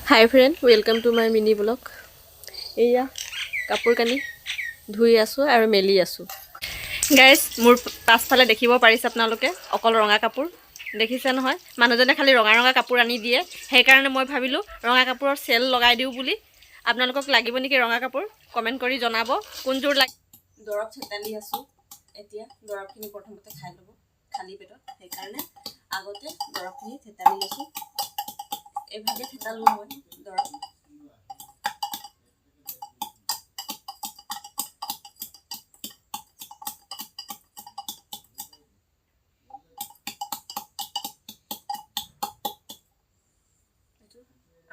High friend, welcome to my mini blog. এয়া কাপোৰ কানি ধুই আছোঁ আৰু মেলি আছোঁ। গাইজ, মোৰ পাছফালে দেখিব পাৰিছে আপোনালোকে অকল ৰঙা কাপোৰ দেখিছে নহয়। মানুহজনে খালি ৰঙা ৰঙা কাপোৰ আনি দিয়ে, সেইকাৰণে মই ভাবিলোঁ ৰঙা কাপোৰৰ চেল লগাই দিওঁ বুলি। আপোনালোকক লাগিব নেকি ৰঙা কাপোৰ? কমেণ্ট কৰি জনাব কোনযোৰ লাগে। দৰৱ থেতালি আছোঁ। এতিয়া দৰৱখিনি প্ৰথমতে খাই ল'ব খালী পেটত, সেইকাৰণে আগতে দৰৱখিনি থেতালি লৈছোঁ। এইভাগে থেতালো মই দৰৱ।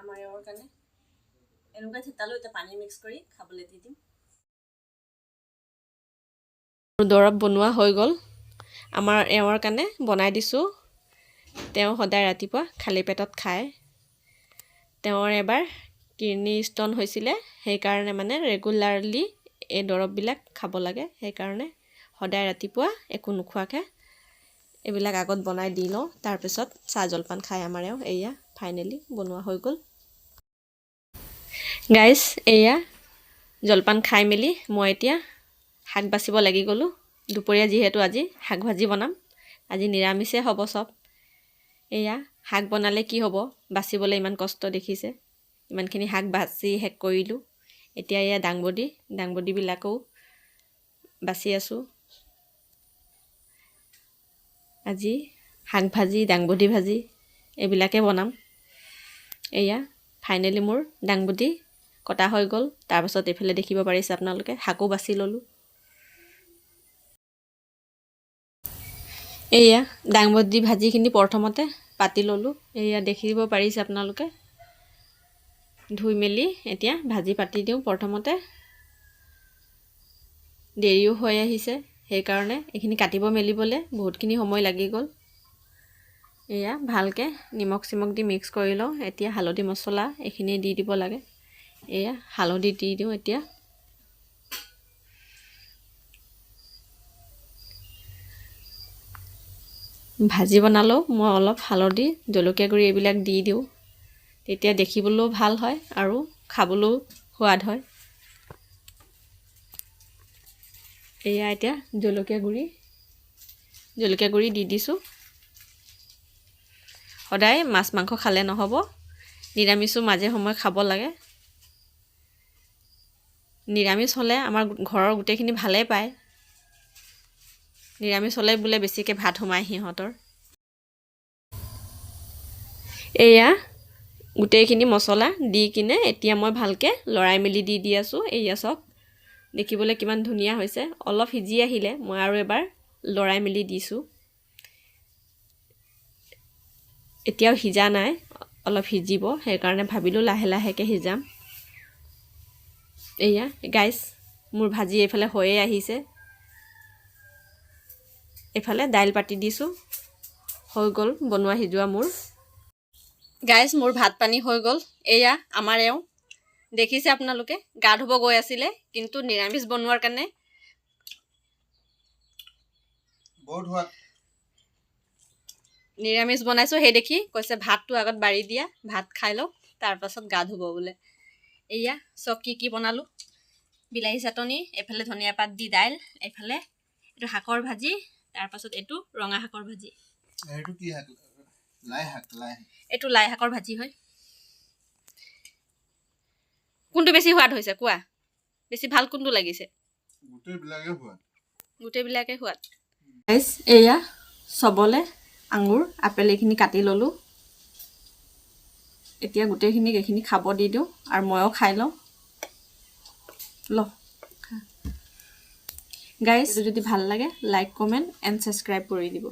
আমাৰ এওঁৰ কাৰণে এনেকুৱা থেতালো। এতিয়া পানী মিক্স কৰি খাবলৈ দি দিম। দৰৱ বনোৱা হৈ গ'ল। আমাৰ এওঁৰ কাৰণে বনাই দিছোঁ। তেওঁ সদায় ৰাতিপুৱা খালী পেটত খায়। তেওঁৰ এবাৰ কিডনী ষ্ট'ন হৈছিলে, সেইকাৰণে মানে ৰেগুলাৰলি এই দৰৱবিলাক খাব লাগে। সেইকাৰণে সদায় ৰাতিপুৱা একো নোখোৱাকৈ এইবিলাক আগত বনাই দি লওঁ, তাৰপিছত চাহ জলপান খায় আমাৰ এওঁ। এয়া ফাইনেলি বনোৱা হৈ গ'ল। গাইজ, এয়া জলপান খাই মেলি মই এতিয়া শাক বাচিব লাগি গ'লোঁ। দুপৰীয়া যিহেতু আজি শাক ভাজি বনাম, আজি নিৰামিষে হ'ব চব। এয়া শাক বনালে কি হ'ব, বাচিবলৈ ইমান কষ্ট দেখিছে। ইমানখিনি শাক বাচি শেষ কৰিলোঁ। এতিয়া এয়া দাংবডীবিলাকো বাচি আছোঁ। আজি শাক ভাজি, দাংবডী ভাজি এইবিলাকে বনাম। এয়া ফাইনেলি মোৰ দাংবডী কটা হৈ গ'ল। তাৰপাছত এইফালে দেখিব পাৰিছে আপোনালোকে শাকো বাচি ল'লোঁ। এয়া দাংবডী ভাজিখিনি প্ৰথমতে পাতি ল'লোঁ। এয়া দেখিব পাৰিছে আপোনালোকে। ধুই মেলি এতিয়া ভাজি পাতি দিওঁ। প্ৰথমতে দেৰিও হৈ আহিছে, সেইকাৰণে এইখিনি কাটিব মেলিবলৈ বহুতখিনি সময় লাগি গ'ল। এয়া ভালকৈ নিমখ চিমখ দি মিক্স কৰি লওঁ। এতিয়া হালধি মছলা এইখিনি দি দিব লাগে। এয়া হালধি দি দিওঁ। এতিয়া ভাজি বনালেও মই অলপ হালধি, জলকীয়া গুড়ি এইবিলাক দি দিওঁ। তেতিয়া দেখিবলৈও ভাল হয় আৰু খাবলৈও সোৱাদ হয়। এয়া এতিয়া জলকীয়া গুড়ি দি দিছোঁ। সদায় মাছ মাংস খালে নহ'ব, নিৰামিষো মাজে সময়ে খাব লাগে। নিৰামিষ হ'লে আমাৰ ঘৰৰ গোটেইখিনি ভালেই পায়। নিৰামিষ হ'লে বোলে বেছিকৈ ভাত সোমায় সিহঁতৰ। এয়া গোটেইখিনি মছলা দি কিনে এতিয়া মই ভালকৈ লৰাই মেলি দি আছোঁ। এয়া চব দেখিবলৈ কিমান ধুনীয়া হৈছে। অলপ সিজি আহিলে মই আৰু এবাৰ লৰাই মেলি দিছোঁ। এতিয়াও সিজা নাই, অলপ সিজিব, সেইকাৰণে ভাবিলোঁ লাহে লাহেকৈ সিজাম। এয়া গাইজ, মোৰ ভাজি এইফালে হৈয়ে আহিছে। এইফালে দাইল পাতি দিছোঁ। হৈ গ'ল বনোৱা সিজোৱা মোৰ। গাইজ, মোৰ ভাত পানী হৈ গ'ল। এয়া আমাৰ এওঁ দেখিছে আপোনালোকে গা ধুব গৈ আছিলে, কিন্তু নিৰামিষ বনোৱাৰ কাৰণে নিৰামিষ বনাইছোঁ। সেই দেখি কৈছে ভাতটো আগত বাঢ়ি দিয়া, ভাত খাই লওঁ, তাৰপাছত গা ধুব বোলে। এয়া চব কি বনালোঁ। বিলাহী চাটনি, এইফালে ধনিয়া পাত দি দাইল, এইফালে এইটো শাকৰ ভাজি, তাৰপাছত এইটো ৰঙা শাকৰ ভাজি। এইটো লাই শাকৰ ভাজি হয়। কোনটো বেছি সোৱাদ হৈছে কোৱা? বেছি ভাল কোনটো লাগিছে? গোটেইবিলাকে সোৱাদ। এয়া চবলে আঙুৰ, আপেল এইখিনি কাটি ল'লোঁ। এতিয়া গোটেইখিনিক এইখিনি খাব দি দিওঁ আৰু ময়ো খাই লওঁ। গাইজ, যদি ভাল লাগে লাইক, কমেণ্ট এণ্ড ছাবস্ক্ৰাইব কৰি দিব।